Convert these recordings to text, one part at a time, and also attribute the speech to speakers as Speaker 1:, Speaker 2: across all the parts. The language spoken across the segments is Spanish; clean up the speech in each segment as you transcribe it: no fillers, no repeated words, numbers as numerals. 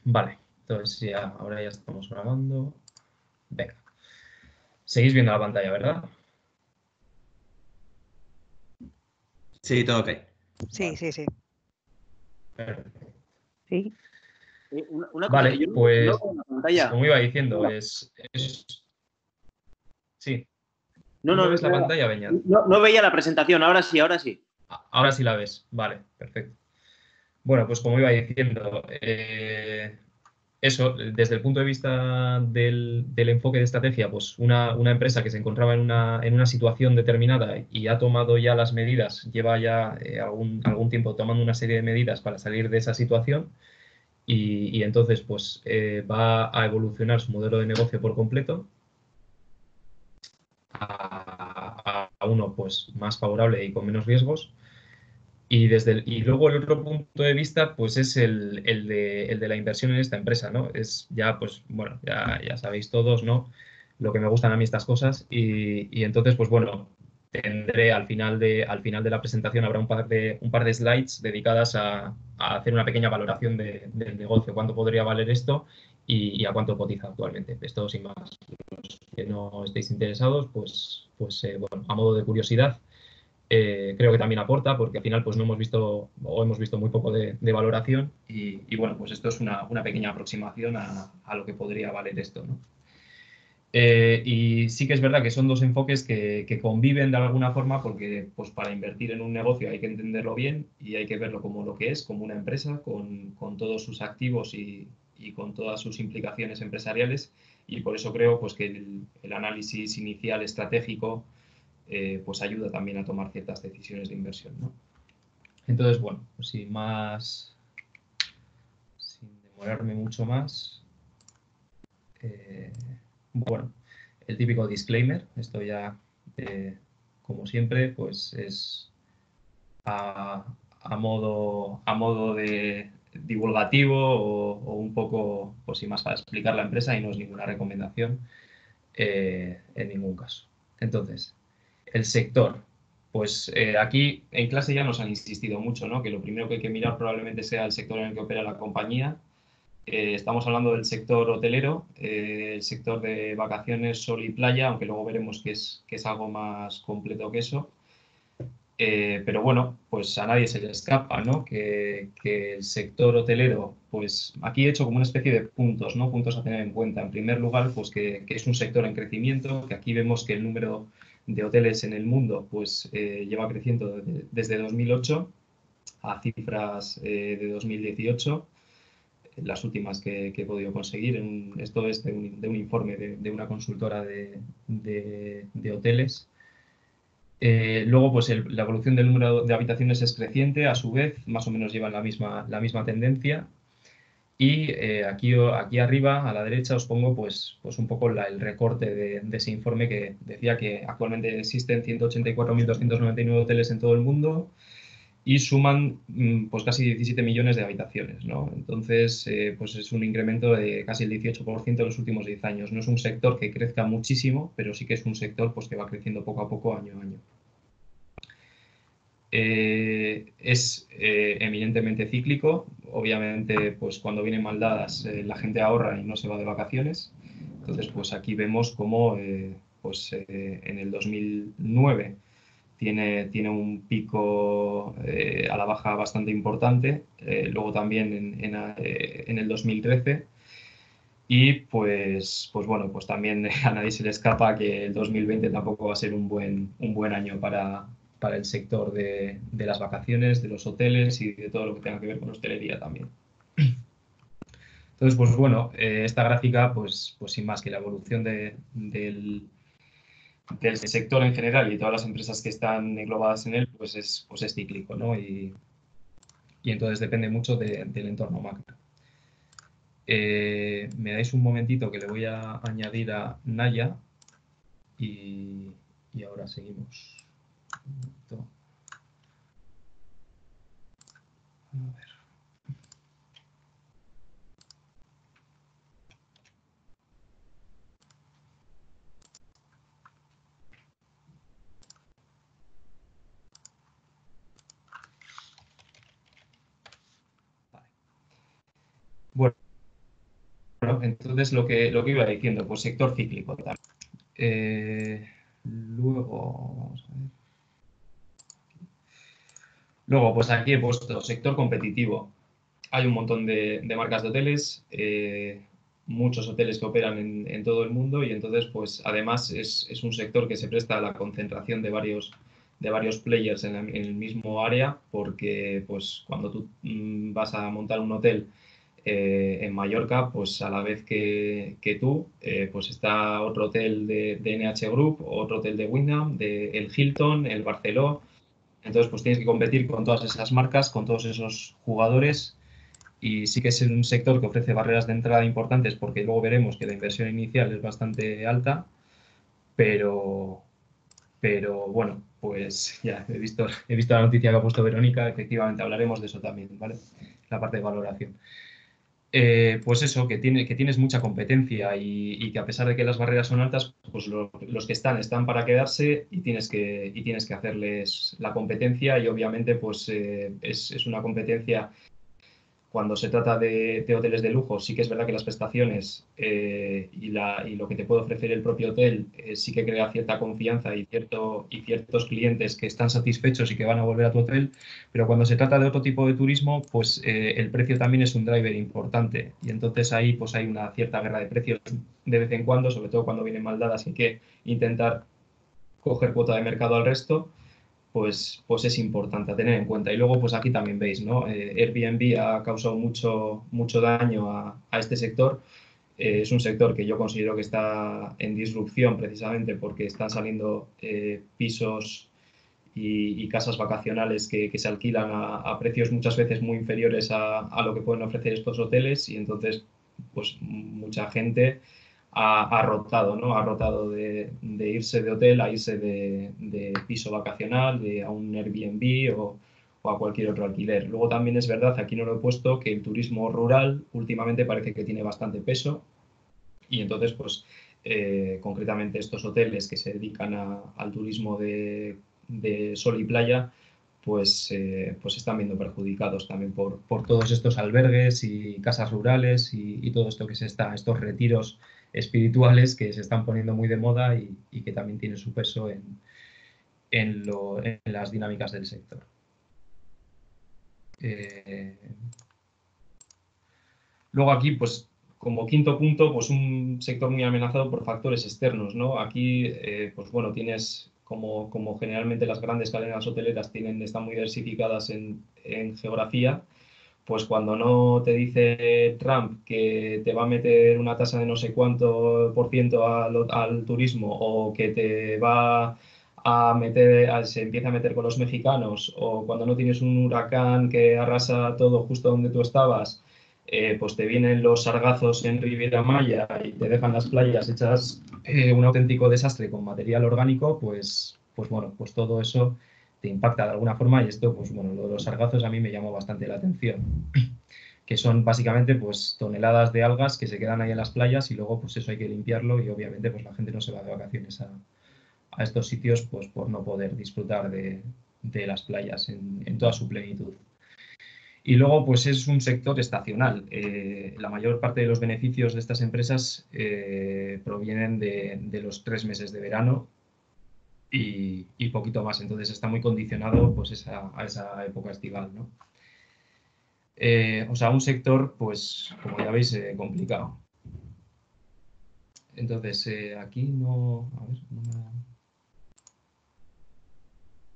Speaker 1: Vale, entonces ya, ahora ya estamos grabando. Venga. Seguís viendo la pantalla, ¿verdad?
Speaker 2: Sí, todo ok.
Speaker 3: Sí,
Speaker 1: Vale.
Speaker 3: sí, sí.
Speaker 1: Perfecto.
Speaker 3: Sí.
Speaker 2: Una cosa que
Speaker 1: Vale,
Speaker 2: yo no
Speaker 1: pues
Speaker 2: veo en la pantalla.
Speaker 1: como iba diciendo, sí.
Speaker 2: No,
Speaker 1: ¿Tú
Speaker 2: no,
Speaker 1: no ves la pantalla, Beñat?
Speaker 2: no veía la presentación, ahora sí, ahora sí.
Speaker 1: Ahora sí la ves. Vale, perfecto. Bueno, pues como iba diciendo, eso, desde el punto de vista del enfoque de estrategia, pues una empresa que se encontraba en una situación determinada y ha tomado ya las medidas, lleva ya algún tiempo tomando una serie de medidas para salir de esa situación y entonces pues va a evolucionar su modelo de negocio por completo a uno pues más favorable y con menos riesgos. Y luego el otro punto de vista, pues es el de la inversión en esta empresa, ¿no? Es ya, pues, bueno, ya sabéis todos, ¿no? Lo que me gustan a mí estas cosas. Y entonces, pues bueno, tendré al final de la presentación habrá un par de slides dedicadas a hacer una pequeña valoración del negocio, cuánto podría valer esto y a cuánto cotiza actualmente. Esto sin más. Los que no estéis interesados, bueno, a modo de curiosidad. Creo que también aporta porque al final pues no hemos visto o hemos visto muy poco de valoración bueno, pues esto es una pequeña aproximación a lo que podría valer esto, ¿no? Y sí que es verdad que son dos enfoques que conviven de alguna forma porque pues para invertir en un negocio hay que entenderlo bien y hay que verlo como lo que es, como una empresa, con todos sus activos y con todas sus implicaciones empresariales y por eso creo pues que el análisis inicial estratégico pues ayuda también a tomar ciertas decisiones de inversión, ¿no? Entonces, bueno, pues sin demorarme mucho más, eh, bueno, el típico disclaimer, esto ya, como siempre, pues es a, a modo de divulgativo o un poco, pues sin más, para explicar la empresa y no es ninguna recomendación en ningún caso. Entonces, el sector. Pues aquí en clase ya nos han insistido mucho, ¿no? Que lo primero que hay que mirar probablemente sea el sector en el que opera la compañía. Estamos hablando del sector hotelero, el sector de vacaciones, sol y playa, aunque luego veremos que es algo más completo que eso. Pero bueno, pues a nadie se le escapa, ¿no? Que el sector hotelero, pues aquí he hecho como una especie de puntos, ¿no? Puntos a tener en cuenta. En primer lugar, pues que es un sector en crecimiento, que aquí vemos que el número de hoteles en el mundo, pues lleva creciendo desde 2008 a cifras de 2018, las últimas que he podido conseguir. Esto es de un informe de una consultora de hoteles. Luego, pues la evolución del número de habitaciones es creciente, a su vez, más o menos llevan la misma tendencia. Y aquí arriba, a la derecha, os pongo pues un poco el recorte de ese informe que decía que actualmente existen 184.299 hoteles en todo el mundo y suman pues casi 17 millones de habitaciones, ¿no? Entonces, pues es un incremento de casi el 18% en los últimos 10 años. No es un sector que crezca muchísimo, pero sí que es un sector pues, que va creciendo poco a poco, año a año. Es eminentemente cíclico. Obviamente, pues cuando vienen mal dadas, la gente ahorra y no se va de vacaciones. Entonces, pues aquí vemos cómo en el 2009 tiene un pico a la baja bastante importante, luego también en el 2013 y pues bueno, pues también a nadie se le escapa que el 2020 tampoco va a ser un buen año para el sector de las vacaciones, de los hoteles y de todo lo que tenga que ver con hostelería también. Entonces, pues bueno, esta gráfica, pues sin más que la evolución del sector en general y todas las empresas que están englobadas en él, pues es cíclico, ¿no? Y entonces depende mucho del entorno macro. Me dais un momentito que le voy a añadir a Naya y, y ahora seguimos. A ver. Vale. entonces lo que iba diciendo, pues sector cíclico también. Luego, vamos a ver. Luego, pues aquí he puesto sector competitivo. Hay un montón de marcas de hoteles, muchos hoteles que operan en todo el mundo y entonces, pues además es un sector que se presta a la concentración de varios players en el mismo área porque pues cuando tú vas a montar un hotel en Mallorca, pues a la vez que tú, pues está otro hotel de NH Group, otro hotel de Wyndham, el Hilton, el Barceló. Entonces, pues tienes que competir con todas esas marcas, con todos esos jugadores y sí que es un sector que ofrece barreras de entrada importantes porque luego veremos que la inversión inicial es bastante alta, pero, pero bueno, pues ya he visto la noticia que ha puesto Verónica, efectivamente hablaremos de eso también, ¿vale? La parte de valoración. Pues eso, que tienes mucha competencia y que a pesar de que las barreras son altas, pues los que están para quedarse y tienes que hacerles la competencia y obviamente pues es una competencia. Cuando se trata de hoteles de lujo, sí que es verdad que las prestaciones y lo que te puede ofrecer el propio hotel sí que crea cierta confianza y ciertos clientes que están satisfechos y que van a volver a tu hotel, pero cuando se trata de otro tipo de turismo, pues el precio también es un driver importante y entonces ahí pues hay una cierta guerra de precios de vez en cuando, sobre todo cuando vienen mal dadas, hay que intentar coger cuota de mercado al resto pues es importante a tener en cuenta. Y luego, pues aquí también veis, ¿no? Airbnb ha causado mucho daño a este sector. Es un sector que yo considero que está en disrupción precisamente porque están saliendo pisos y casas vacacionales que se alquilan a precios muchas veces muy inferiores a lo que pueden ofrecer estos hoteles y entonces, pues mucha gente ha rotado, ¿no? Ha rotado de irse de hotel a irse de piso vacacional, a un Airbnb o a cualquier otro alquiler. Luego también es verdad, aquí no lo he puesto, que el turismo rural últimamente parece que tiene bastante peso y entonces, pues, concretamente estos hoteles que se dedican al turismo de sol y playa, pues están viendo perjudicados también por todos estos albergues y casas rurales y todo esto estos retiros espirituales que se están poniendo muy de moda y que también tienen su peso en las dinámicas del sector. Luego aquí, pues como quinto punto, pues un sector muy amenazado por factores externos, ¿no? Aquí, pues bueno, tienes como generalmente las grandes cadenas hoteleras están muy diversificadas en geografía, pues cuando no te dice Trump que te va a meter una tasa de no sé cuánto por ciento al turismo o que te va a meter, se empieza a meter con los mexicanos o cuando no tienes un huracán que arrasa todo justo donde tú estabas, pues te vienen los sargazos en Riviera Maya y te dejan las playas hechas un auténtico desastre con material orgánico, pues bueno, pues todo eso te impacta de alguna forma y esto, pues bueno, lo de los sargazos a mí me llamó bastante la atención, que son básicamente pues toneladas de algas que se quedan ahí en las playas y luego pues eso hay que limpiarlo y obviamente pues la gente no se va de vacaciones a estos sitios pues por no poder disfrutar de las playas en toda su plenitud. Y luego, pues es un sector estacional. La mayor parte de los beneficios de estas empresas provienen de los 3 meses de verano y poquito más. Entonces está muy condicionado pues, a esa época estival, ¿no? O sea, un sector, pues, como ya veis, complicado. Entonces, aquí no... A ver,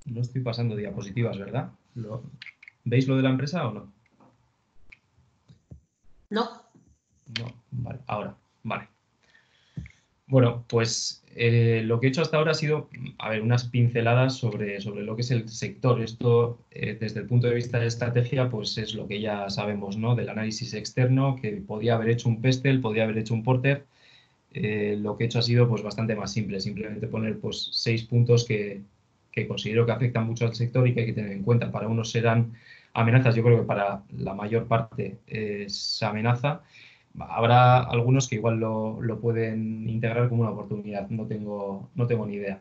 Speaker 1: no estoy pasando diapositivas, ¿verdad? ¿Veis lo de la empresa o no?
Speaker 3: No.
Speaker 1: No, vale, ahora, vale. Bueno, pues lo que he hecho hasta ahora ha sido, a ver, unas pinceladas sobre lo que es el sector. Esto, desde el punto de vista de estrategia, pues es lo que ya sabemos, ¿no? Del análisis externo, que podía haber hecho un Pestel, podía haber hecho un Porter. Lo que he hecho ha sido pues bastante más simple, simplemente poner pues 6 puntos que considero que afectan mucho al sector y que hay que tener en cuenta. Para unos serán amenazas, yo creo que para la mayor parte es amenaza. Habrá algunos que igual lo pueden integrar como una oportunidad, no tengo ni idea.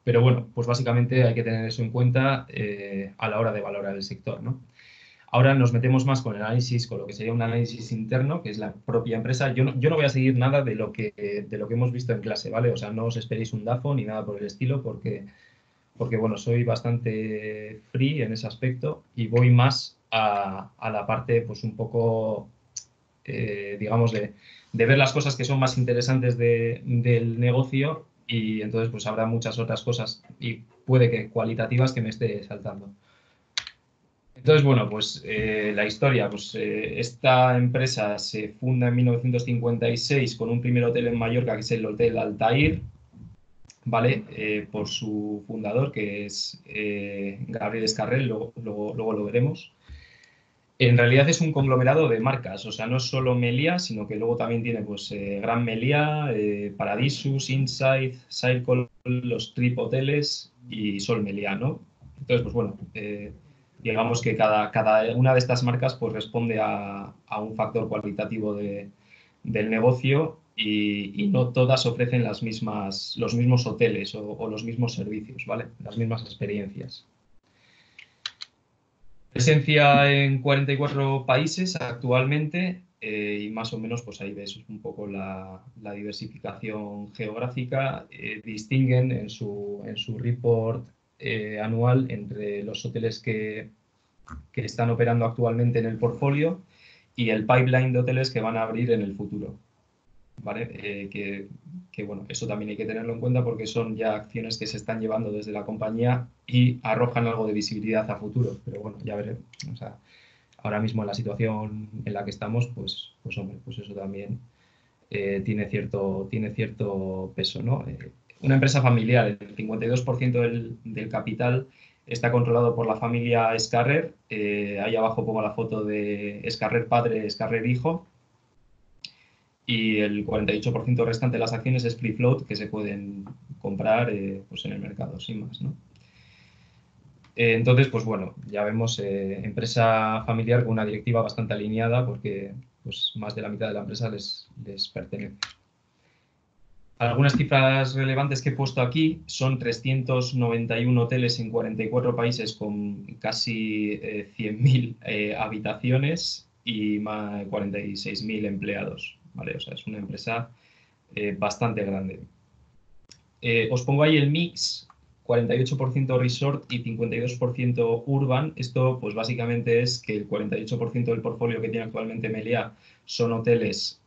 Speaker 1: Pero bueno, pues básicamente hay que tener eso en cuenta a la hora de valorar el sector, ¿no? Ahora nos metemos más con el análisis, con lo que sería un análisis interno, que es la propia empresa. Yo no voy a seguir nada de lo que hemos visto en clase, ¿vale? O sea, no os esperéis un DAFO ni nada por el estilo, porque bueno, soy bastante free en ese aspecto y voy más a la parte, pues un poco, digamos, de ver las cosas que son más interesantes del negocio, y entonces pues habrá muchas otras cosas y puede que cualitativas que me esté saltando. Entonces, bueno, pues la historia, pues esta empresa se funda en 1956 con un primer hotel en Mallorca, que es el Hotel Altair, ¿vale? Por su fundador, que es Gabriel Escarrel, luego lo veremos. En realidad es un conglomerado de marcas, o sea, no es solo Meliá, sino que luego también tiene pues Gran Meliá, Paradisus, Insight, Circle, los Trip Hoteles y Sol Meliá, ¿no? Entonces, pues bueno, digamos que cada una de estas marcas pues responde a un factor cualitativo del negocio, y no todas ofrecen los mismos hoteles o los mismos servicios, ¿vale? Las mismas experiencias. Presencia en 44 países actualmente, y más o menos pues ahí ves un poco la diversificación geográfica. Distinguen en su report anual entre los hoteles que están operando actualmente en el portfolio y el pipeline de hoteles que van a abrir en el futuro, ¿vale? Bueno, eso también hay que tenerlo en cuenta porque son ya acciones que se están llevando desde la compañía y arrojan algo de visibilidad a futuro, pero bueno, ya veremos. O sea, ahora mismo en la situación en la que estamos, pues hombre, pues eso también tiene cierto peso, ¿no? Una empresa familiar, el 52% del capital está controlado por la familia Escarrer. Ahí abajo pongo la foto de Escarrer padre, Escarrer hijo. Y el 48% restante de las acciones es free float, que se pueden comprar pues en el mercado, sin más, ¿no? Entonces, pues bueno, ya vemos empresa familiar con una directiva bastante alineada, porque pues, más de la mitad de la empresa les pertenece. Algunas cifras relevantes que he puesto aquí son 391 hoteles en 44 países con casi 100.000 habitaciones y más de 46.000 empleados, ¿vale? O sea, es una empresa bastante grande. Os pongo ahí el mix, 48% resort y 52% urban. Esto pues básicamente es que el 48% del portfolio que tiene actualmente Meliá son hoteles,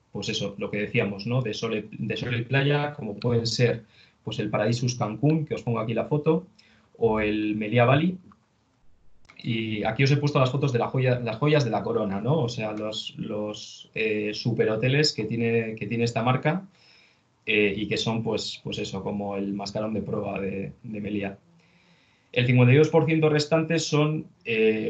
Speaker 1: pues eso, lo que decíamos, ¿no? De sol y playa, como pueden ser pues el Paradisus Cancún, que os pongo aquí la foto, o el Meliá Bali. Y aquí os he puesto las fotos de las joyas de la corona, ¿no? O sea, los superhoteles que tiene esta marca, y que son, pues eso, como el mascarón de prueba de Meliá. El 52% restante son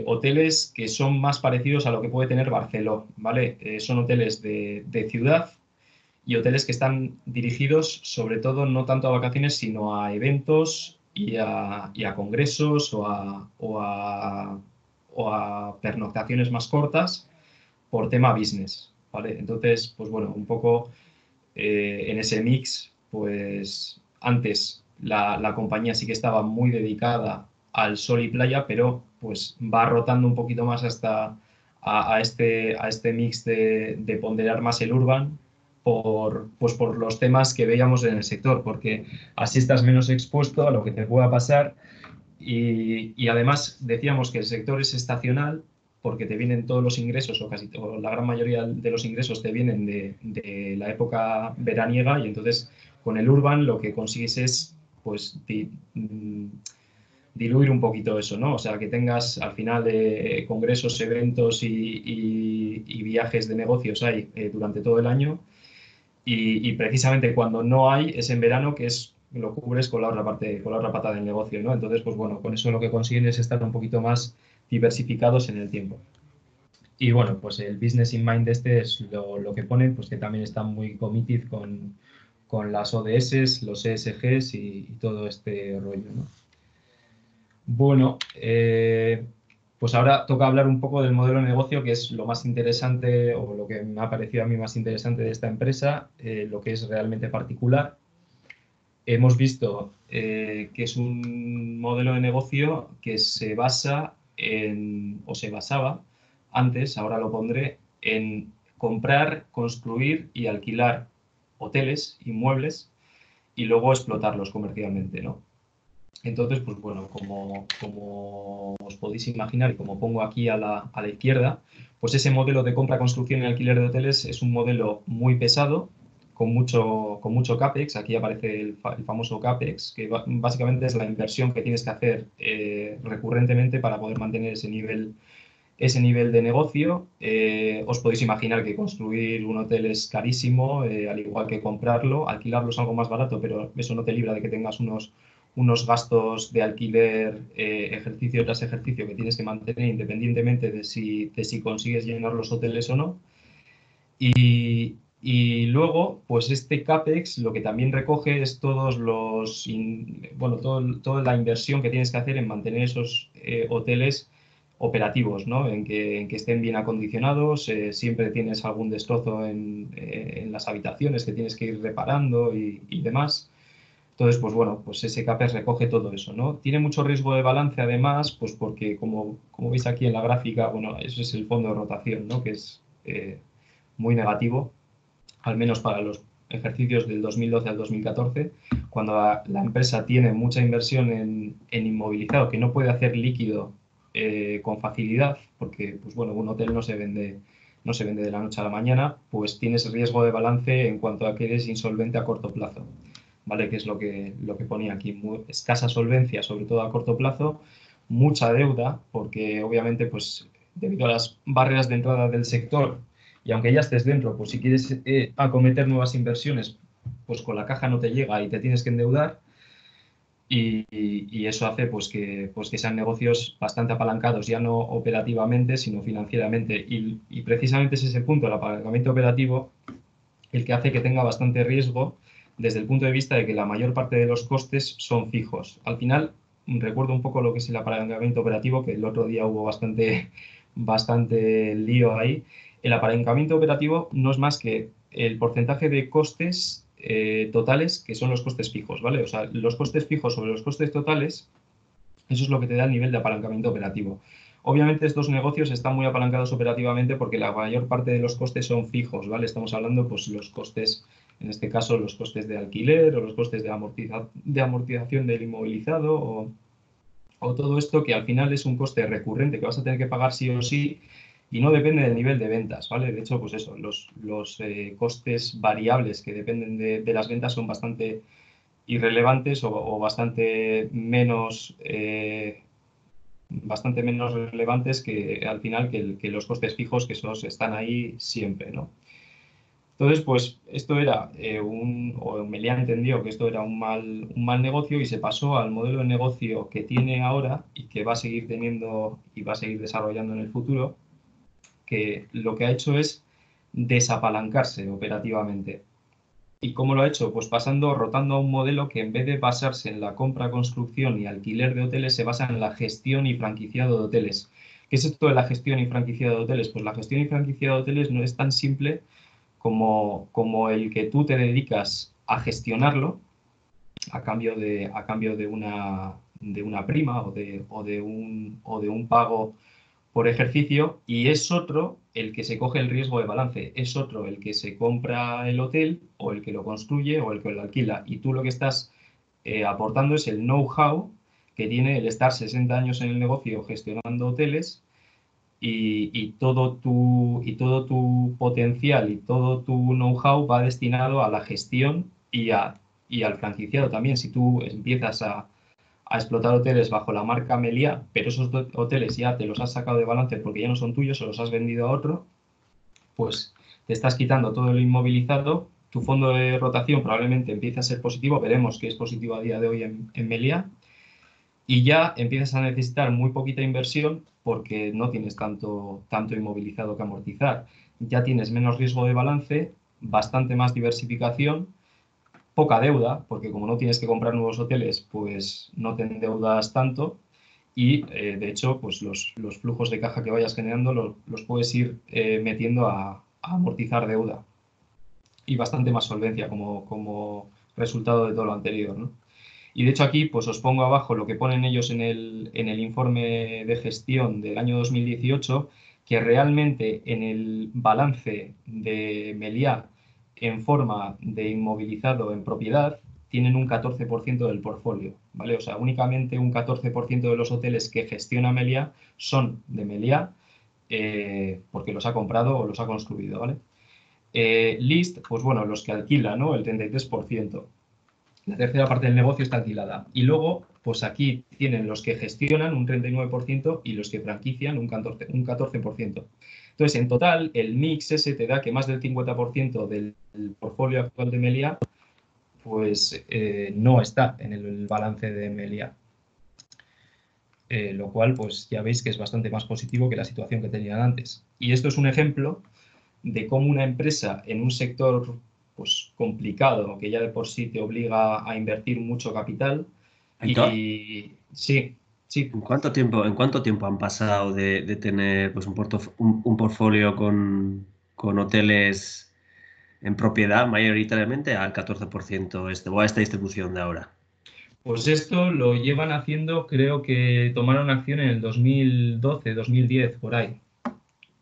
Speaker 1: hoteles que son más parecidos a lo que puede tener Barceló, ¿vale? Son hoteles de ciudad y hoteles que están dirigidos sobre todo no tanto a vacaciones, sino a eventos y a congresos o a pernoctaciones más cortas por tema business, ¿vale? Entonces, pues bueno, un poco en ese mix, pues antes la compañía sí que estaba muy dedicada al sol y playa, pero pues va rotando un poquito más hasta a este mix de ponderar más el urban por los temas que veíamos en el sector, porque así estás menos expuesto a lo que te pueda pasar, y además decíamos que el sector es estacional porque te vienen todos los ingresos, o casi la gran mayoría de los ingresos te vienen de la época veraniega, y entonces con el urban lo que consigues es pues diluir un poquito eso, ¿no? O sea, que tengas al final congresos, eventos y viajes de negocios hay durante todo el año, y precisamente cuando no hay es en verano, que es lo cubres con la otra parte, con la otra pata del negocio, ¿no? Entonces, pues bueno, con eso lo que consiguen es estar un poquito más diversificados en el tiempo. Y bueno, pues el business in mind es lo que ponen, pues que también están muy committed con las ODS, los ESGs y todo este rollo, ¿no? Bueno, pues ahora toca hablar un poco del modelo de negocio, que es lo más interesante, o lo que me ha parecido a mí más interesante de esta empresa, lo que es realmente particular. Hemos visto que es un modelo de negocio que se basa o se basaba antes, ahora lo pondré, en comprar, construir y alquilar hoteles, inmuebles, y luego explotarlos comercialmente, ¿no? Entonces, pues bueno, como os podéis imaginar y como pongo aquí a la izquierda, pues ese modelo de compra, construcción y alquiler de hoteles es un modelo muy pesado, con mucho CAPEX. Aquí aparece el famoso CAPEX, que básicamente es la inversión que tienes que hacer recurrentemente para poder mantener ese nivel de negocio. Os podéis imaginar que construir un hotel es carísimo, al igual que comprarlo. Alquilarlo es algo más barato, pero eso no te libra de que tengas unos gastos de alquiler ejercicio tras ejercicio que tienes que mantener independientemente de si consigues llenar los hoteles o no. Y luego, pues este CAPEX lo que también recoge es toda la inversión que tienes que hacer en mantener esos hoteles operativos, ¿no? En que estén bien acondicionados, siempre tienes algún destrozo en las habitaciones que tienes que ir reparando y demás. Entonces, pues bueno, pues ese CAPEX recoge todo eso, ¿no? Tiene mucho riesgo de balance además, pues porque como veis aquí en la gráfica, bueno, eso es el fondo de rotación, ¿no? Que es muy negativo, al menos para los ejercicios del 2012 al 2014, cuando la empresa tiene mucha inversión en inmovilizado que no puede hacer líquido con facilidad, porque pues bueno, un hotel no se vende de la noche a la mañana, pues tienes riesgo de balance en cuanto a que eres insolvente a corto plazo, ¿vale? Que es lo que ponía aquí, muy escasa solvencia, sobre todo a corto plazo, mucha deuda, porque obviamente pues debido a las barreras de entrada del sector, y aunque ya estés dentro, pues si quieres acometer nuevas inversiones, pues con la caja no te llega y te tienes que endeudar. Y eso hace pues que sean negocios bastante apalancados, ya no operativamente, sino financieramente. Y precisamente es ese punto, el apalancamiento operativo, el que hace que tenga bastante riesgo desde el punto de vista de que la mayor parte de los costes son fijos. Al final, recuerdo un poco lo que es el apalancamiento operativo, que el otro día hubo bastante lío ahí. El apalancamiento operativo no es más que el porcentaje de costes totales, que son los costes fijos, ¿vale? O sea, los costes fijos sobre los costes totales, eso es lo que te da el nivel de apalancamiento operativo. Obviamente estos negocios están muy apalancados operativamente porque la mayor parte de los costes son fijos, ¿vale? Estamos hablando, pues, los costes, en este caso, los costes de alquiler o los costes de amortización del inmovilizado o todo esto que al final es un coste recurrente que vas a tener que pagar sí o sí y no depende del nivel de ventas, ¿vale? De hecho, pues eso, los costes variables que dependen de las ventas son bastante irrelevantes o bastante menos relevantes que al final que los costes fijos, que esos están ahí siempre, ¿no? Entonces, pues esto era o Meliá entendió que esto era un mal negocio y se pasó al modelo de negocio que tiene ahora y que va a seguir teniendo y va a seguir desarrollando en el futuro, que lo que ha hecho es desapalancarse operativamente. ¿Y cómo lo ha hecho? Pues rotando a un modelo que en vez de basarse en la compra, construcción y alquiler de hoteles, se basa en la gestión y franquiciado de hoteles. ¿Qué es esto de la gestión y franquiciado de hoteles? Pues la gestión y franquiciado de hoteles no es tan simple como el que tú te dedicas a gestionarlo a cambio de una prima o de un pago por ejercicio, y es otro el que se coge el riesgo de balance, es otro el que se compra el hotel o el que lo construye o el que lo alquila, y tú lo que estás aportando es el know-how que tiene el estar 60 años en el negocio gestionando hoteles y todo tu potencial y todo tu know-how va destinado a la gestión y al franquiciado también. Si tú empiezas a explotar hoteles bajo la marca Meliá, pero esos hoteles ya te los has sacado de balance porque ya no son tuyos, se los has vendido a otro, pues te estás quitando todo el inmovilizado, tu fondo de rotación probablemente empiece a ser positivo, veremos que es positivo a día de hoy en Meliá, y ya empiezas a necesitar muy poquita inversión porque no tienes tanto inmovilizado que amortizar. Ya tienes menos riesgo de balance, bastante más diversificación, poca deuda, porque como no tienes que comprar nuevos hoteles, pues no te endeudas tanto y de hecho pues los flujos de caja que vayas generando los puedes ir metiendo a amortizar deuda y bastante más solvencia como resultado de todo lo anterior, ¿no? Y de hecho aquí pues os pongo abajo lo que ponen ellos en el informe de gestión del año 2018, que realmente en el balance de Meliá en forma de inmovilizado en propiedad tienen un 14% del portfolio, ¿vale? O sea, únicamente un 14% de los hoteles que gestiona Meliá son de Meliá, porque los ha comprado o los ha construido, ¿vale? List, pues bueno, los que alquilan, ¿no? El 33%. La tercera parte del negocio está alquilada. Y luego, pues aquí tienen los que gestionan un 39% y los que franquician un 14%. Entonces, en total, el mix ese te da que más del 50% del portfolio actual de Meliá pues no está en el balance de Meliá. Lo cual, pues ya veis que es bastante más positivo que la situación que tenían antes. Y esto es un ejemplo de cómo una empresa en un sector pues complicado, que ya de por sí te obliga a invertir mucho capital,
Speaker 3: Aitor,
Speaker 1: y sí, sí,
Speaker 3: en cuánto tiempo han pasado de tener pues, un portfolio con hoteles en propiedad mayoritariamente al 14% o a esta distribución de ahora?
Speaker 1: pues esto lo llevan haciendo, creo que tomaron acción en el 2012, 2010, por ahí.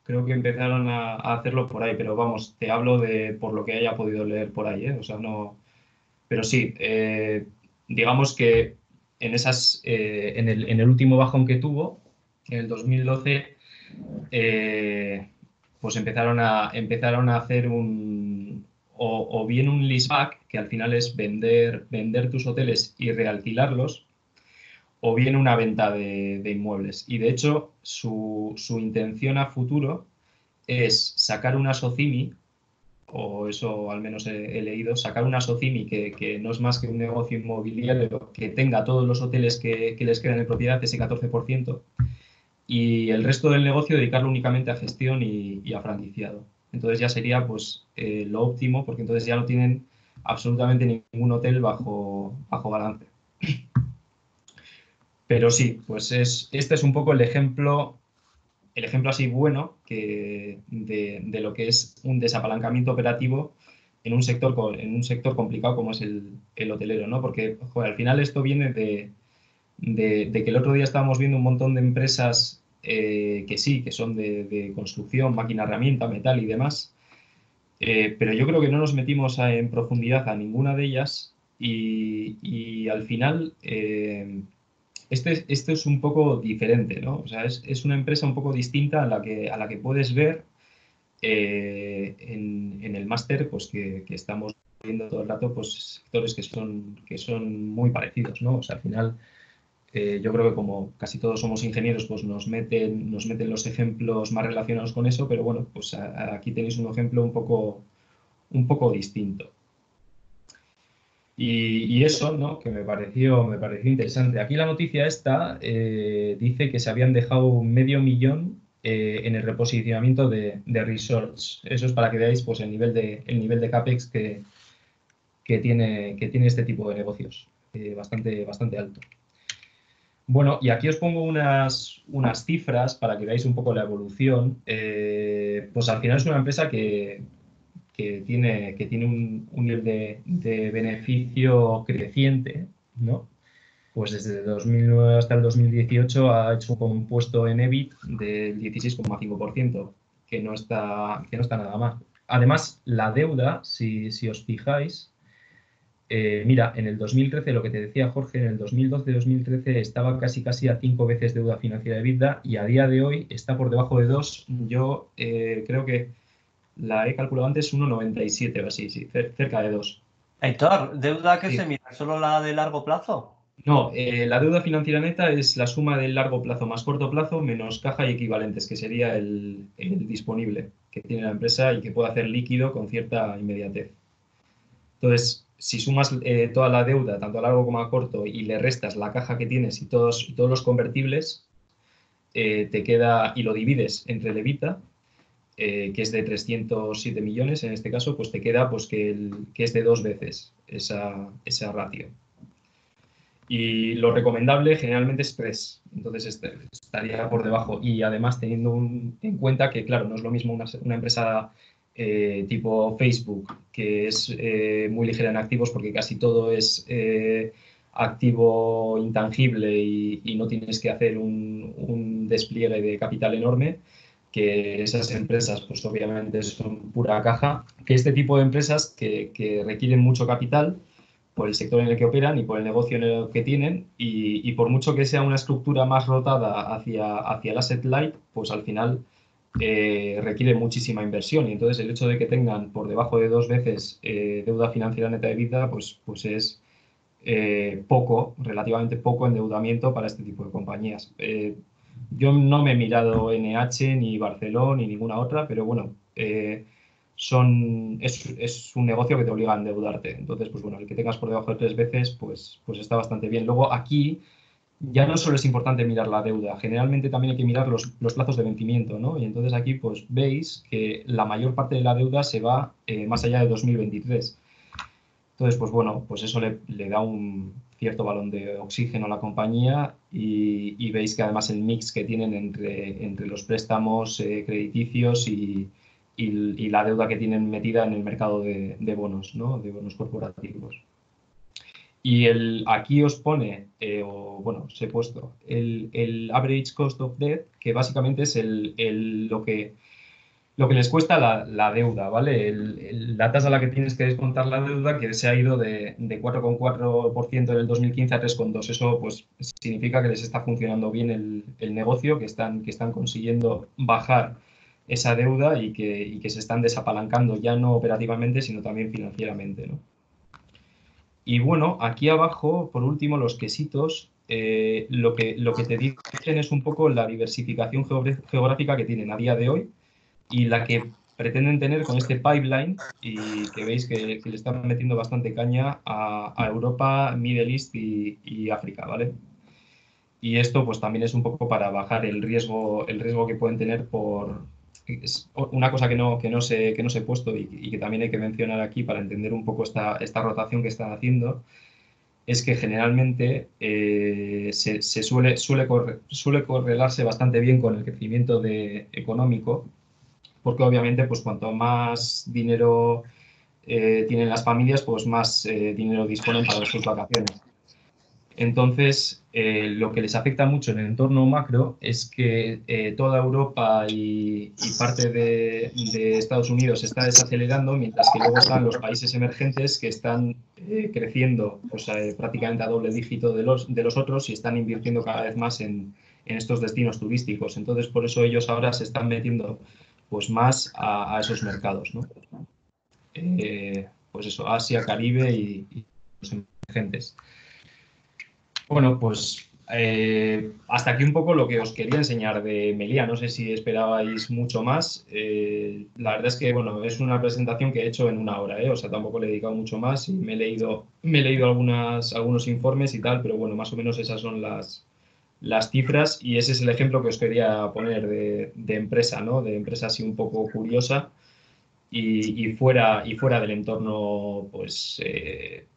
Speaker 1: Creo que empezaron a hacerlo por ahí, pero vamos, te hablo de por lo que haya podido leer por ahí, ¿eh? O sea, no. Pero sí, digamos que en el último bajón que tuvo, en el 2012, pues empezaron a hacer o bien un leaseback, que al final es vender tus hoteles y realquilarlos, o bien una venta de inmuebles. Y de hecho, su intención a futuro es sacar una SOCIMI, o eso al menos he leído, sacar una SOCIMI que no es más que un negocio inmobiliario que tenga todos los hoteles que les quedan en propiedad, ese 14%, y el resto del negocio dedicarlo únicamente a gestión y a franquiciado. Entonces ya sería pues lo óptimo, porque entonces ya no tienen absolutamente ningún hotel bajo balance. Pero sí, pues este es un poco el ejemplo así bueno de lo que es un desapalancamiento operativo en un sector complicado como es el hotelero, ¿no? Porque, joder, al final esto viene de que el otro día estábamos viendo un montón de empresas que sí, que son de construcción, máquina, herramienta, metal y demás, pero yo creo que no nos metimos en profundidad a ninguna de ellas y al final esto es un poco diferente, ¿no? O sea, es una empresa un poco distinta a la que puedes ver en el máster, pues que estamos viendo todo el rato, pues sectores que son muy parecidos, ¿no? O sea, al final yo creo que como casi todos somos ingenieros, pues nos meten los ejemplos más relacionados con eso, pero bueno, pues aquí tenéis un ejemplo un poco distinto. Y eso, ¿no? Que me pareció interesante. Aquí la noticia esta dice que se habían dejado 500.000 en el reposicionamiento de resorts. Eso es para que veáis pues, el nivel de CAPEX que tiene este tipo de negocios. Bastante, bastante alto. Bueno, y aquí os pongo unas cifras para que veáis un poco la evolución. Pues al final es una empresa que tiene un nivel de beneficio creciente, ¿no? Pues desde el 2009 hasta el 2018 ha hecho un compuesto en EBIT del 16,5%, que no está nada mal. Además, la deuda, si os fijáis, mira, en el 2013, lo que te decía Jorge, en el 2012-2013 estaba casi a 5 veces deuda financiera de EBITDA y a día de hoy está por debajo de 2. Yo creo que la he calculado antes 1,97 o así, sí, cerca de 2.
Speaker 3: Aitor, ¿deuda que
Speaker 1: Sí.
Speaker 3: se mira? ¿Solo la de largo plazo?
Speaker 1: No, la deuda financiera neta es la suma del largo plazo más corto plazo menos caja y equivalentes, que sería el disponible que tiene la empresa y que puede hacer líquido con cierta inmediatez. Entonces, si sumas toda la deuda, tanto a largo como a corto, y le restas la caja que tienes y todos los convertibles, te queda, y lo divides entre el EBITDA, que es de 307 millones en este caso, pues te queda pues, que es de 2 veces esa ratio. Y lo recomendable generalmente es 3, entonces estaría por debajo. Y además teniendo en cuenta que, claro, no es lo mismo una empresa tipo Facebook, que es muy ligera en activos porque casi todo es activo intangible y no tienes que hacer un despliegue de capital enorme, que esas empresas pues obviamente son pura caja, que este tipo de empresas que requieren mucho capital por el sector en el que operan y por el negocio en el que tienen, y por mucho que sea una estructura más rotada hacia el asset light, pues al final requiere muchísima inversión, y entonces el hecho de que tengan por debajo de 2 veces deuda financiera neta de EBITDA, pues es relativamente poco endeudamiento para este tipo de compañías. Yo no me he mirado NH, ni Barcelona, ni ninguna otra, pero bueno, es un negocio que te obliga a endeudarte. Entonces, pues bueno, el que tengas por debajo de 3 veces, pues está bastante bien. Luego, aquí ya no solo es importante mirar la deuda, generalmente también hay que mirar los plazos de vencimiento, ¿no? Y entonces aquí, pues veis que la mayor parte de la deuda se va más allá de 2023. Entonces, pues bueno, pues eso le da un cierto balón de oxígeno a la compañía, y veis que además el mix que tienen entre los préstamos crediticios y la deuda que tienen metida en el mercado de bonos, ¿no? De bonos corporativos. Y aquí os pone, os he puesto el average cost of debt, que básicamente es lo que les cuesta la deuda, ¿vale? La tasa a la que tienes que descontar la deuda, que se ha ido de 4,4% en el 2015 a 3,2%. Eso pues significa que les está funcionando bien el negocio, que están consiguiendo bajar esa deuda y que se están desapalancando ya no operativamente, sino también financieramente, ¿no? Y bueno, aquí abajo, por último, los quesitos, lo que te dicen es un poco la diversificación geográfica que tienen a día de hoy y la que pretenden tener con este pipeline, y que veis que le están metiendo bastante caña a Europa, Middle East y África, ¿vale? Y esto pues también es un poco para bajar el riesgo que pueden tener Es una cosa que no he puesto y que también hay que mencionar aquí para entender un poco esta rotación que están haciendo, es que generalmente se suele correlarse bastante bien con el crecimiento económico, porque obviamente pues cuanto más dinero tienen las familias, pues más dinero disponen para sus vacaciones. Entonces, lo que les afecta mucho en el entorno macro es que toda Europa y parte de Estados Unidos se está desacelerando, mientras que luego están los países emergentes que están creciendo pues, prácticamente a doble dígito de los otros, y están invirtiendo cada vez más en estos destinos turísticos. Entonces, por eso ellos ahora se están metiendo pues, más a esos mercados, ¿no? Pues eso, Asia, Caribe y los emergentes. Bueno, pues hasta aquí un poco lo que os quería enseñar de Melia. No sé si esperabais mucho más. La verdad es que bueno, es una presentación que he hecho en 1 hora, o sea, tampoco le he dedicado mucho más, y me he leído algunos informes y tal, pero bueno, más o menos esas son las cifras, y ese es el ejemplo que os quería poner de empresa, ¿no? De empresa así un poco curiosa y fuera del entorno pues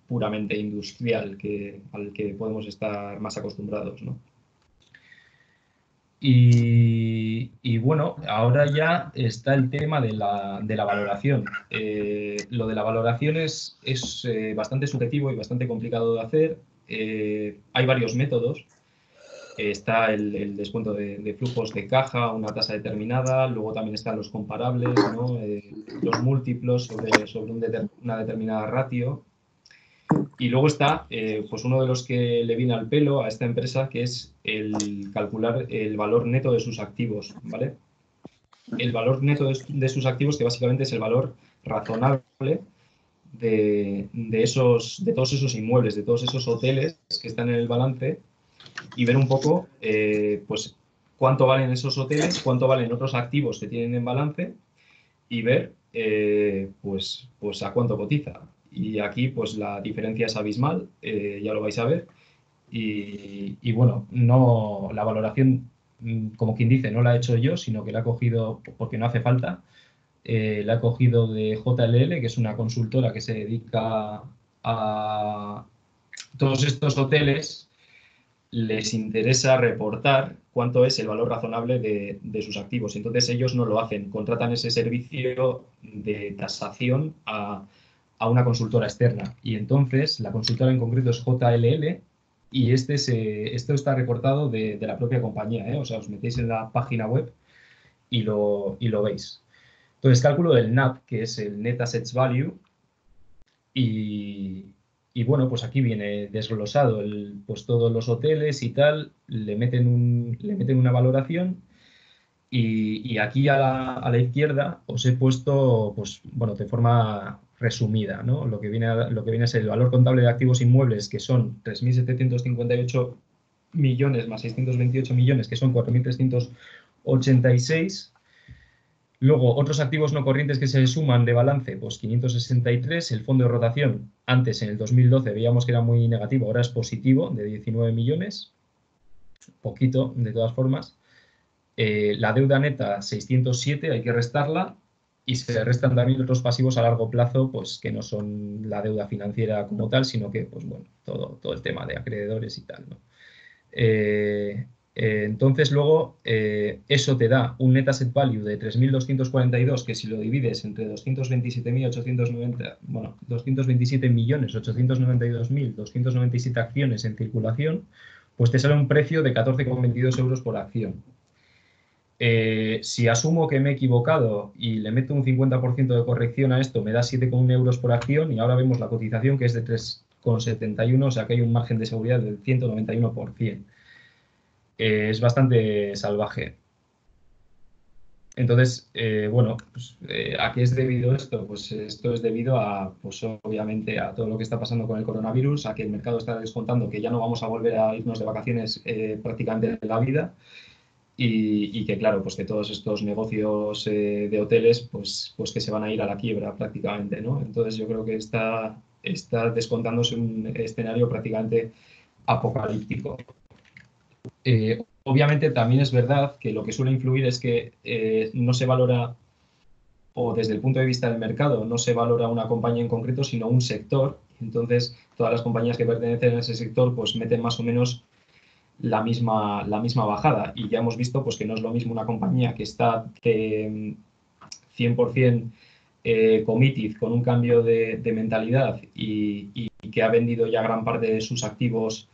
Speaker 1: puramente industrial al que podemos estar más acostumbrados, ¿no? Y bueno, ahora ya está el tema de la valoración. Lo de la valoración es bastante subjetivo y bastante complicado de hacer. Hay varios métodos. Está el descuento de flujos de caja, una tasa determinada, luego también están los comparables, ¿no? Los múltiplos sobre una determinada ratio. Y luego está pues uno de los que le viene al pelo a esta empresa, que es el calcular el valor neto de sus activos, ¿vale? El valor neto de sus activos, que básicamente es el valor razonable de todos esos inmuebles, de todos esos hoteles que están en el balance, y ver un poco pues cuánto valen esos hoteles, cuánto valen otros activos que tienen en balance, y ver pues a cuánto cotiza. Y aquí pues la diferencia es abismal, ya lo vais a ver. Y bueno, no, la valoración, como quien dice, no la he hecho yo, sino que la he cogido, porque no hace falta, la he cogido de JLL, que es una consultora que se dedica a todos estos hoteles. Les interesa reportar cuánto es el valor razonable de sus activos. Entonces ellos no lo hacen, contratan ese servicio de tasación a una consultora externa. Y entonces la consultora en concreto es JLL, y esto está reportado de la propia compañía, ¿eh? O sea, os metéis en la página web y lo veis. Entonces, cálculo del NAV, que es el Net Assets Value, y bueno, pues aquí viene desglosado pues todos los hoteles y tal, le meten una valoración. Y aquí a la izquierda os he puesto, pues, bueno, de forma resumida, ¿no? Lo que viene a ser el valor contable de activos inmuebles, que son 3.758 millones más 628 millones, que son 4.386. Luego, otros activos no corrientes que se suman de balance, pues 563. El fondo de rotación, antes en el 2012 veíamos que era muy negativo, ahora es positivo, de 19 millones. Poquito, de todas formas. La deuda neta 607, hay que restarla, y se restan también otros pasivos a largo plazo, pues que no son la deuda financiera como tal, sino que, pues bueno, todo el tema de acreedores y tal, ¿no? Entonces luego eso te da un net asset value de 3.242, que si lo divides entre 227.890, bueno, 227.892.297 acciones en circulación, pues te sale un precio de 14,22 euros por acción. Si asumo que me he equivocado y le meto un 50% de corrección a esto, me da 7,1 euros por acción, y ahora vemos la cotización, que es de 3,71, o sea que hay un margen de seguridad del 191%. Es bastante salvaje. Entonces, bueno, pues, ¿a qué es debido esto? Pues esto es debido a, pues obviamente, a todo lo que está pasando con el coronavirus, a que el mercado está descontando que ya no vamos a volver a irnos de vacaciones prácticamente en la vida. Y que, claro, pues que todos estos negocios de hoteles, pues que se van a ir a la quiebra prácticamente, ¿no? Entonces yo creo que está descontándose un escenario prácticamente apocalíptico. Obviamente también es verdad que lo que suele influir es que no se valora, o desde el punto de vista del mercado, no se valora una compañía en concreto, sino un sector. Entonces, todas las compañías que pertenecen a ese sector, pues meten más o menos la misma bajada, y ya hemos visto pues que no es lo mismo una compañía que está 100% committed, con un cambio de mentalidad, y que ha vendido ya gran parte de sus activos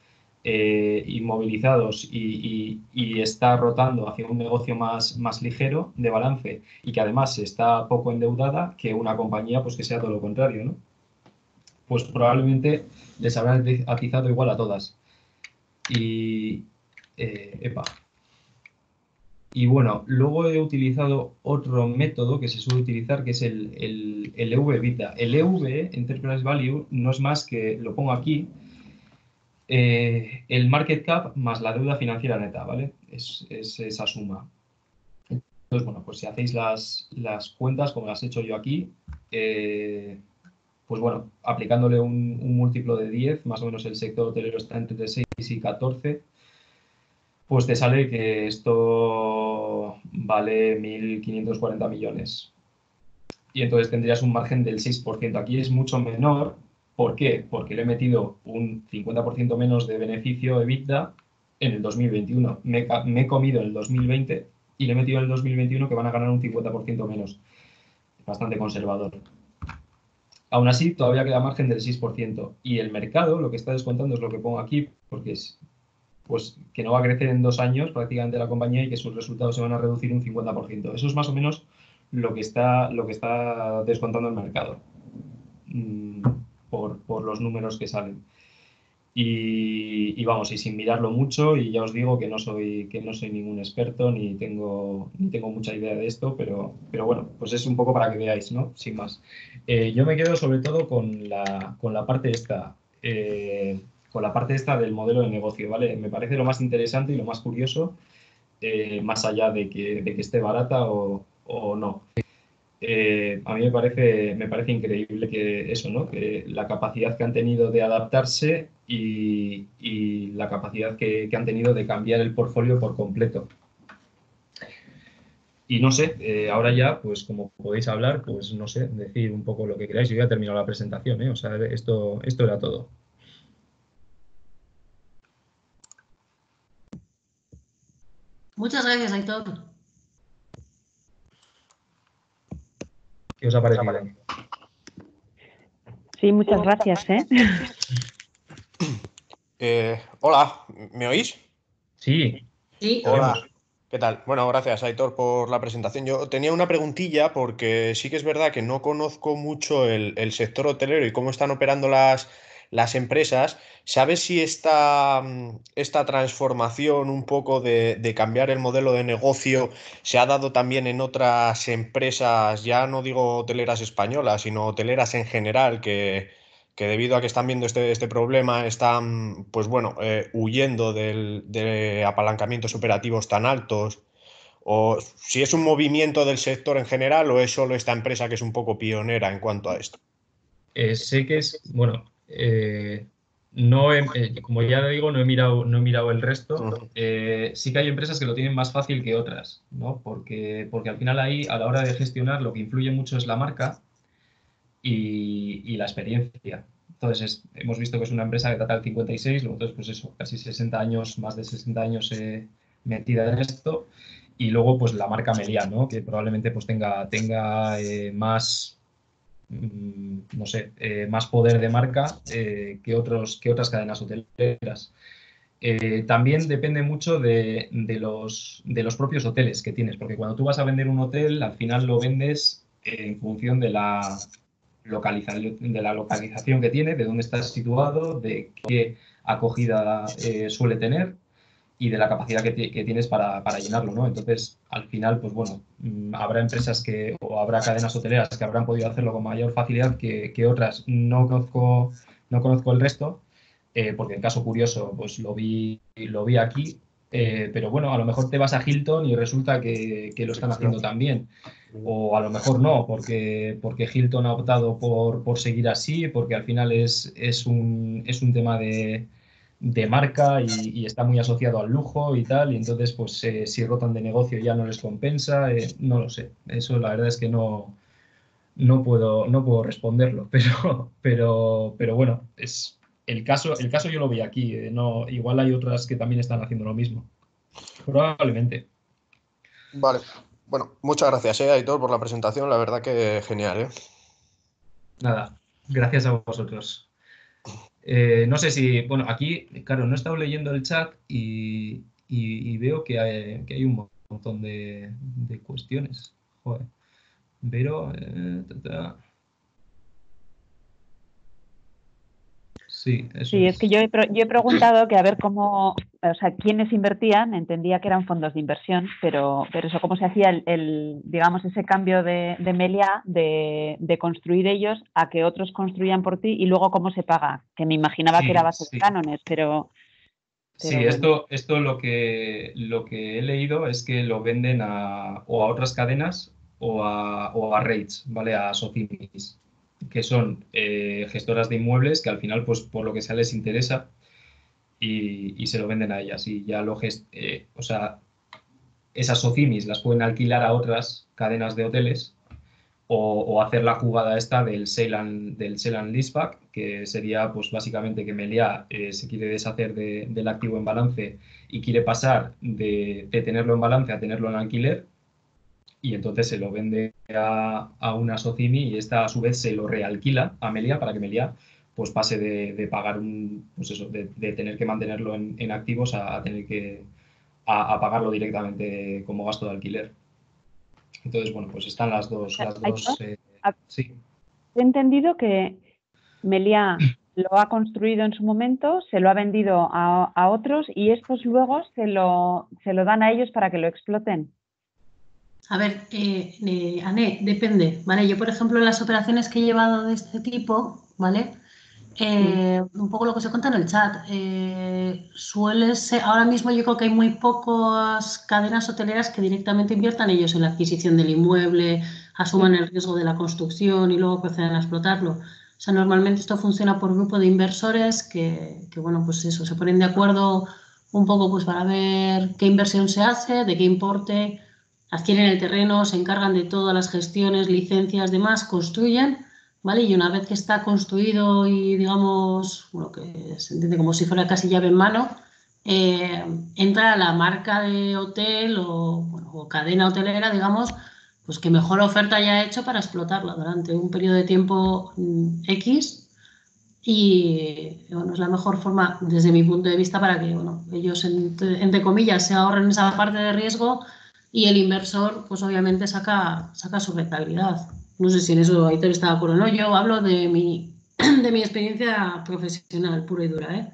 Speaker 1: inmovilizados, y está rotando hacia un negocio más ligero de balance, y que además está poco endeudada, que una compañía pues que sea todo lo contrario, ¿no? Pues probablemente les habrán atizado igual a todas. Y bueno, luego he utilizado otro método que se suele utilizar, que es el EV/EBITDA. El EV, Enterprise Value, no es más que, lo pongo aquí, el market cap más la deuda financiera neta, ¿vale? Es esa suma. Entonces, bueno, pues si hacéis las cuentas, como las he hecho yo aquí, pues bueno, aplicándole un múltiplo de 10, más o menos el sector hotelero está entre 6 y 14, pues te sale que esto vale 1.540 millones. Y entonces tendrías un margen del 6%. Aquí es mucho menor. ¿Por qué? Porque le he metido un 50% menos de beneficio EBITDA en el 2021. Me he comido el 2020 y le he metido en el 2021, que van a ganar un 50% menos. Bastante conservador. Aún así, todavía queda margen del 6%. Y el mercado, lo que está descontando es lo que pongo aquí, porque es pues que no va a crecer en 2 años prácticamente la compañía, y que sus resultados se van a reducir un 50%. Eso es más o menos lo que está descontando el mercado por los números que salen. Y vamos, y sin mirarlo mucho, y ya os digo que no soy ningún experto, ni tengo mucha idea de esto, pero bueno, pues es un poco para que veáis, ¿no? Sin más. Yo me quedo sobre todo con la parte esta. Con la parte esta del modelo de negocio, ¿vale? Me parece lo más interesante y lo más curioso, más allá de que esté barata o no. A mí me parece increíble que eso, ¿no? Que la capacidad que han tenido de adaptarse, y la capacidad que han tenido de cambiar el portfolio por completo. Y no sé, ahora ya, pues como podéis hablar, pues no sé, decir un poco lo que queráis. Yo ya he terminado la presentación, ¿eh? O sea, esto era todo.
Speaker 4: Muchas gracias, Aitor.
Speaker 1: ¿Qué os ha parecido?
Speaker 5: Sí, muchas gracias, ¿eh? Hola, ¿me oís?
Speaker 1: Sí,
Speaker 4: Sí,
Speaker 1: te
Speaker 5: Hola,
Speaker 1: vemos.
Speaker 5: ¿qué tal? Bueno, gracias, Aitor, por la presentación. Yo tenía una preguntilla porque sí que es verdad que no conozco mucho el sector hotelero y cómo están operando las empresas. ¿Sabes si esta transformación un poco de cambiar el modelo de negocio se ha dado también en otras empresas, ya no digo hoteleras españolas, sino hoteleras en general, que debido a que están viendo este problema, están, pues bueno, huyendo de apalancamientos operativos tan altos? O si es un movimiento del sector en general o es solo esta empresa que es un poco pionera en cuanto a esto.
Speaker 1: Sé que es, bueno, no como ya digo, no he mirado el resto.
Speaker 5: Ujú.
Speaker 1: Sí que hay empresas que lo tienen más fácil que otras, ¿no? Porque al final ahí, a la hora de gestionar, lo que influye mucho es la marca y la experiencia. Entonces, hemos visto que es una empresa que trata el 56, luego entonces, pues eso, casi 60 años, más de 60 años metida en esto. Y luego, pues la marca Meliá, ¿no? Que probablemente pues tenga más, no sé, más poder de marca que otras cadenas hoteleras. También depende mucho de los propios hoteles que tienes, porque cuando tú vas a vender un hotel, al final lo vendes en función de la localización que tiene, de dónde estás situado, de qué acogida suele tener y de la capacidad que tienes para llenarlo, ¿no? Entonces, al final, pues bueno, habrá empresas o habrá cadenas hoteleras que habrán podido hacerlo con mayor facilidad que otras. No conozco el resto, porque en caso curioso, pues lo vi aquí, pero bueno, a lo mejor te vas a Hilton y resulta que lo están haciendo también. O a lo mejor no, porque Hilton ha optado por seguir así, porque al final es un tema de marca y está muy asociado al lujo y tal, y entonces pues si rotan de negocio ya no les compensa, no lo sé. Eso la verdad es que no puedo responderlo, pero bueno, el caso yo lo vi aquí, no, igual hay otras que también están haciendo lo mismo, probablemente.
Speaker 5: Vale, bueno, muchas gracias, Aitor, por la presentación. La verdad que genial, ¿eh?
Speaker 1: Nada, gracias a vosotros. No sé si, bueno, aquí, claro, no he estado leyendo el chat y veo que hay un montón de cuestiones. Joder. Pero, sí, eso
Speaker 6: Sí, es que
Speaker 1: es.
Speaker 6: yo he preguntado que a ver cómo, o sea, quiénes invertían, entendía que eran fondos de inversión, pero eso, cómo se hacía digamos, ese cambio de Meliá, de construir ellos a que otros construyan por ti y luego cómo se paga, que me imaginaba que era a
Speaker 1: Sí,
Speaker 6: base de
Speaker 1: sí.
Speaker 6: cánones, pero
Speaker 1: Sí,
Speaker 6: bueno.
Speaker 1: esto lo que he leído es que lo venden o a otras cadenas o a REITs, ¿vale? A SOCIMIs, que son gestoras de inmuebles que al final, pues por lo que sea, les interesa y se lo venden a ellas. Y ya o sea, esas SOCIMIs las pueden alquilar a otras cadenas de hoteles o hacer la jugada esta del sell and leaseback, que sería pues básicamente que Meliá se quiere deshacer del activo en balance y quiere pasar de tenerlo en balance a tenerlo en alquiler, y entonces se lo vende a una SOCIMI y esta a su vez se lo realquila a Meliá para que Meliá pues pase de pagar pues eso, de tener que mantenerlo en activos a tener que a pagarlo directamente como gasto de alquiler. Entonces, bueno, pues están las dos,
Speaker 6: Aitor,
Speaker 1: sí.
Speaker 6: he entendido que Meliá lo ha construido en su momento, se lo ha vendido a otros y estos luego se lo dan a ellos para que lo exploten.
Speaker 4: a ver, Ané, depende, ¿vale? Yo, por ejemplo, en las operaciones que he llevado de este tipo, ¿vale? Un poco lo que os he contado en el chat, suele ser, ahora mismo yo creo que hay muy pocas cadenas hoteleras que directamente inviertan ellos en la adquisición del inmueble, asuman el riesgo de la construcción y luego procedan a explotarlo. O sea, normalmente esto funciona por grupo de inversores que, bueno, pues eso, se ponen de acuerdo un poco pues para ver qué inversión se hace, de qué importe, adquieren el terreno, se encargan de todas las gestiones, licencias, demás, construyen, ¿vale? Y una vez que está construido y, digamos, bueno, que se entiende como si fuera casi llave en mano, entra la marca de hotel o cadena hotelera, digamos, pues que mejor oferta haya hecho para explotarla durante un periodo de tiempo X. y bueno, es la mejor forma desde mi punto de vista para que bueno, ellos entre comillas se ahorren esa parte de riesgo y el inversor pues obviamente saca su rentabilidad. No sé si en eso Aitor está de acuerdo o no. Yo hablo de mi experiencia profesional pura y dura, ¿eh?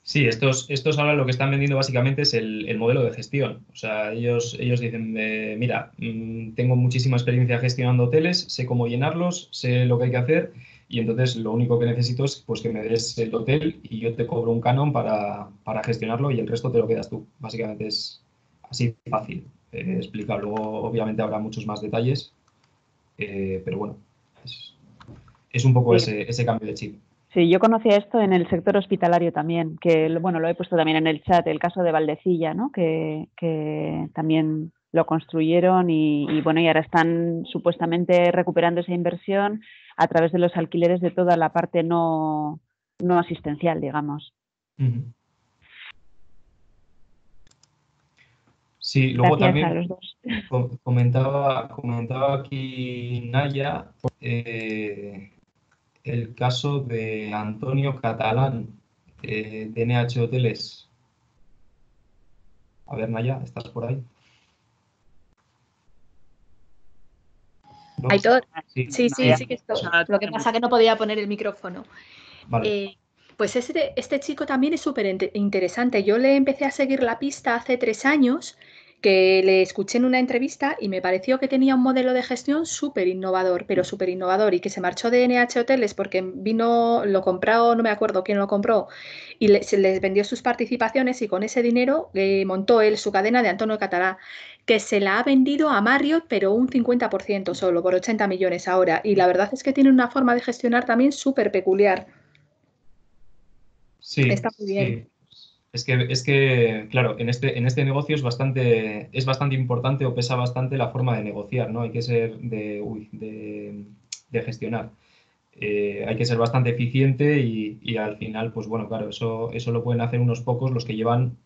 Speaker 1: Sí, estos ahora lo que están vendiendo básicamente es el modelo de gestión. O sea, ellos dicen, mira, tengo muchísima experiencia gestionando hoteles, sé cómo llenarlos, sé lo que hay que hacer y entonces lo único que necesito es pues, que me des el hotel y yo te cobro un canon para gestionarlo y el resto te lo quedas tú. Básicamente es así fácil explicar. Luego, obviamente, habrá muchos más detalles, pero bueno, es un poco
Speaker 6: Sí.
Speaker 1: ese cambio de chip.
Speaker 6: Sí, yo conocía esto en el sector hospitalario también, que bueno, lo he puesto también en el chat, el caso de Valdecilla, ¿no? Que también lo construyeron y bueno, y ahora están supuestamente recuperando esa inversión a través de los alquileres de toda la parte no asistencial, digamos.
Speaker 1: Sí, luego
Speaker 6: Gracias
Speaker 1: también
Speaker 6: a los dos.
Speaker 1: comentaba aquí Naya el caso de Antonio Catalán de NH Hoteles. A ver, Naya, ¿estás por ahí? ¿No?
Speaker 7: Aitor,
Speaker 1: Sí,
Speaker 7: sí que estoy. Lo que pasa es que no podía poner el micrófono.
Speaker 1: vale.
Speaker 7: Pues este chico también es súper interesante. Yo le empecé a seguir la pista hace 3 años, que le escuché en una entrevista y me pareció que tenía un modelo de gestión súper innovador, pero súper innovador, y que se marchó de NH Hoteles porque lo compró, no me acuerdo quién lo compró, y se les vendió sus participaciones y con ese dinero montó él su cadena de Antonio Catalá, que se la ha vendido a Marriott, pero un 50% solo, por 80 millones ahora. Y la verdad es que tiene una forma de gestionar también súper peculiar.
Speaker 1: Sí,
Speaker 7: Está muy bien.
Speaker 1: sí. Es que, claro, en este negocio es bastante importante o pesa bastante la forma de negociar, ¿no? Hay que ser de gestionar. Hay que ser bastante eficiente y al final, pues bueno, claro, eso lo pueden hacer unos pocos los que llevan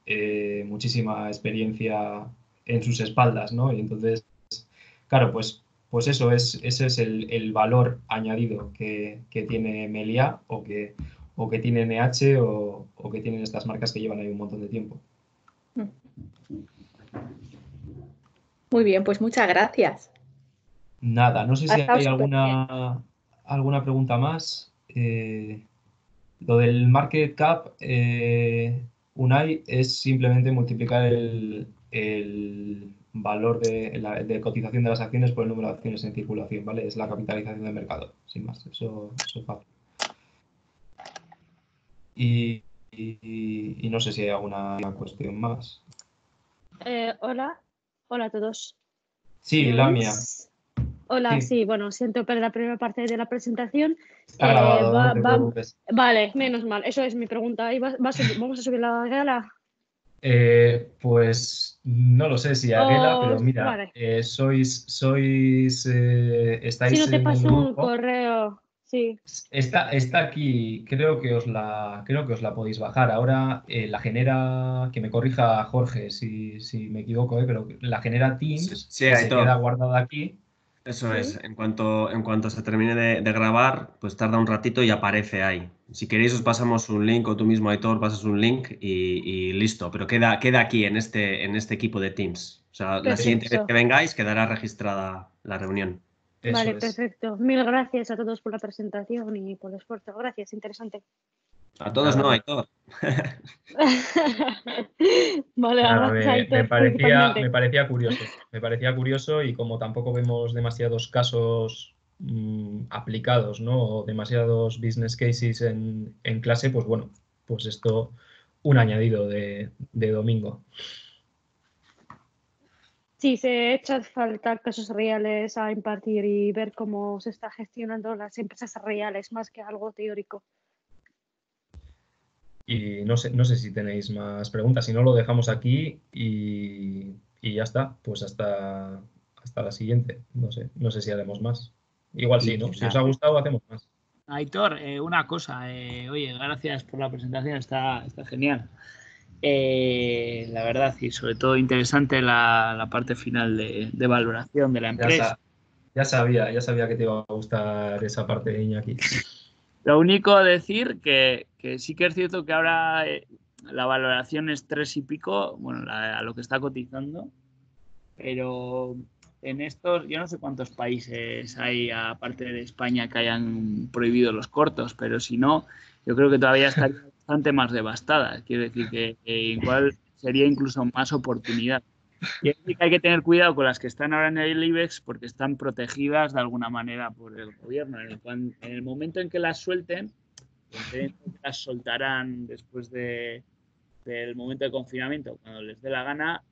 Speaker 1: muchísima experiencia en sus espaldas, ¿no? Y entonces, claro, pues ese es el valor añadido que tiene Meliá o que tiene NH o que tienen estas marcas que llevan ahí un montón de tiempo.
Speaker 7: Muy bien, pues muchas gracias.
Speaker 1: Nada, no sé si
Speaker 7: estado
Speaker 1: hay
Speaker 7: súper bien.
Speaker 1: alguna pregunta más. Lo del market cap, Unai, es simplemente multiplicar el valor de cotización de las acciones por el número de acciones en circulación, ¿vale? Es la capitalización de mercado, sin más, eso es fácil. Y no sé si hay alguna cuestión más.
Speaker 8: Hola a todos.
Speaker 1: Sí,
Speaker 8: ¿Me
Speaker 1: Lamia.
Speaker 8: oís? Hola, sí, bueno, siento perder la primera parte de la presentación.
Speaker 1: Está grabado, no te preocupes.
Speaker 8: Vale, menos mal, eso es mi pregunta. ¿Vamos a subir la gala?
Speaker 1: Pues no lo sé si Aguela, pero mira,
Speaker 8: Vale.
Speaker 1: estáis
Speaker 8: Si no te
Speaker 1: en el
Speaker 8: paso un
Speaker 1: grupo.
Speaker 8: correo, sí.
Speaker 1: Está aquí, creo que os la podéis bajar. Ahora la genera, que me corrija Jorge si me equivoco, pero la genera Teams,
Speaker 3: Sí,
Speaker 1: que se
Speaker 3: Aitor.
Speaker 1: queda guardada aquí.
Speaker 3: Eso
Speaker 8: Sí.
Speaker 3: es, en cuanto se termine de grabar, pues tarda un ratito y aparece ahí. Si queréis os pasamos un link o tú mismo, Aitor, pasas un link y listo, pero queda aquí en este equipo de Teams. O sea, la siguiente vez que vengáis quedará registrada la reunión.
Speaker 8: Vale,
Speaker 1: Eso es.
Speaker 8: perfecto. Mil gracias a todos por la presentación y por el esfuerzo. Gracias, interesante.
Speaker 3: A todos
Speaker 1: Nada,
Speaker 3: no, Aitor.
Speaker 8: Vale,
Speaker 1: nada,
Speaker 8: gracias, Aitor,
Speaker 1: me parecía curioso. Me parecía curioso y como tampoco vemos demasiados casos aplicados, ¿no? O demasiados business cases en clase, pues bueno, pues esto un añadido de domingo.
Speaker 8: Sí, se echa falta casos reales a impartir y ver cómo se está gestionando las empresas reales más que algo teórico.
Speaker 1: Y no sé si tenéis más preguntas. Si no, lo dejamos aquí y ya está. Pues hasta la siguiente. No sé si haremos más. Igual sí, ¿no? Si os ha gustado, hacemos más.
Speaker 9: Aitor, una cosa. Oye, gracias por la presentación. Está genial. La verdad, y sobre todo interesante la parte final de valoración de la empresa.
Speaker 1: Ya sabía que te iba a gustar esa parte de Iñaki.
Speaker 9: Lo único decir que sí que es cierto que ahora la valoración es 3 y pico, bueno, a lo que está cotizando, pero en estos, yo no sé cuántos países hay, aparte de España, que hayan prohibido los cortos, pero si no, yo creo que todavía estaría bastante más devastada. Quiero decir que igual sería incluso más oportunidad. Y es que hay que tener cuidado con las que están ahora en el IBEX porque están protegidas de alguna manera por el gobierno. En el momento en que las suelten, las soltarán después del momento de confinamiento, cuando les dé la gana,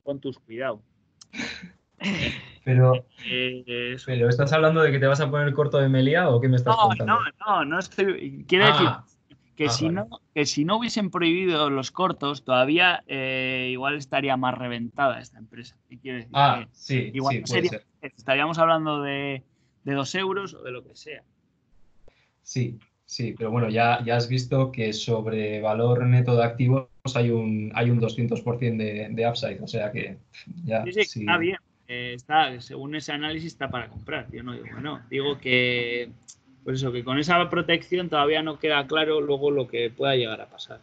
Speaker 9: con tus cuidado.
Speaker 1: Pero
Speaker 9: Eso.
Speaker 1: ¿estás hablando de que te vas a poner corto de Meliá o qué me estás contando?
Speaker 9: No estoy. Quiero decir que
Speaker 1: vale.
Speaker 9: si no hubiesen prohibido los cortos, todavía igual estaría más reventada esta empresa. Quiero decir que
Speaker 1: sí,
Speaker 9: igual
Speaker 1: sí,
Speaker 9: no
Speaker 1: puede ser.
Speaker 9: estaríamos hablando de 2 euros o de lo que sea.
Speaker 1: Sí, pero bueno, ya has visto que sobre valor neto de activos hay un 200% de upside, o sea que ya
Speaker 9: Sí, está bien. Según ese análisis está para comprar. Yo no digo que no. Digo que, pues eso, que con esa protección todavía no queda claro luego lo que pueda llegar a pasar.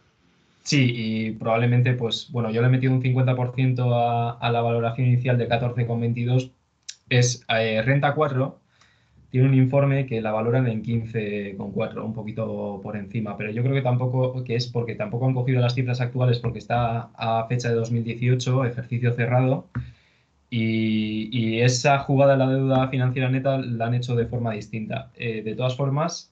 Speaker 1: Sí, y probablemente, pues bueno, yo le he metido un 50% a la valoración inicial de 14,22. Es Renta 4, tiene un informe que la valoran en 15,4, un poquito por encima, pero yo creo que tampoco, que es porque tampoco han cogido las cifras actuales porque está a fecha de 2018, ejercicio cerrado, y esa jugada de la deuda financiera neta la han hecho de forma distinta. De todas formas,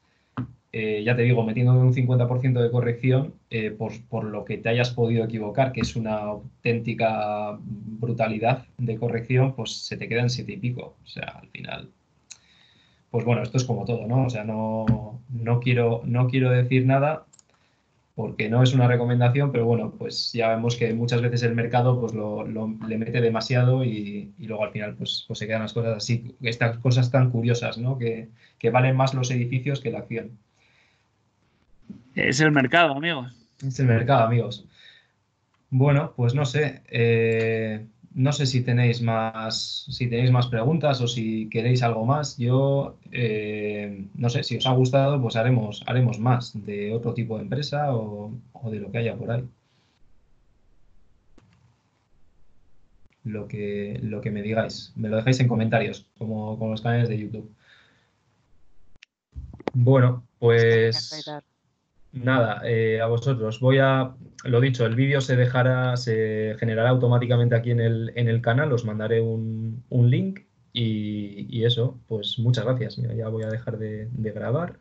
Speaker 1: ya te digo, metiendo un 50% de corrección por lo que te hayas podido equivocar, que es una auténtica brutalidad de corrección, pues se te quedan 7 y pico. O sea, al final, pues bueno, esto es como todo, ¿no? O sea, no quiero decir nada porque no es una recomendación, pero bueno, pues ya vemos que muchas veces el mercado pues le mete demasiado y luego al final pues se quedan las cosas así, estas cosas tan curiosas, ¿no? Que valen más los edificios que la acción.
Speaker 9: Es el mercado, amigos.
Speaker 1: Es el mercado, amigos. Bueno, pues no sé. No sé si tenéis más preguntas o si queréis algo más. Yo no sé, si os ha gustado, pues haremos más de otro tipo de empresa o de lo que haya por ahí. Lo que me digáis. Me lo dejáis en comentarios, como con los canales de YouTube. Bueno, pues nada, a vosotros. Lo dicho, el vídeo se generará automáticamente aquí en el canal, os mandaré un link y eso, pues muchas gracias. Mira, ya voy a dejar de grabar.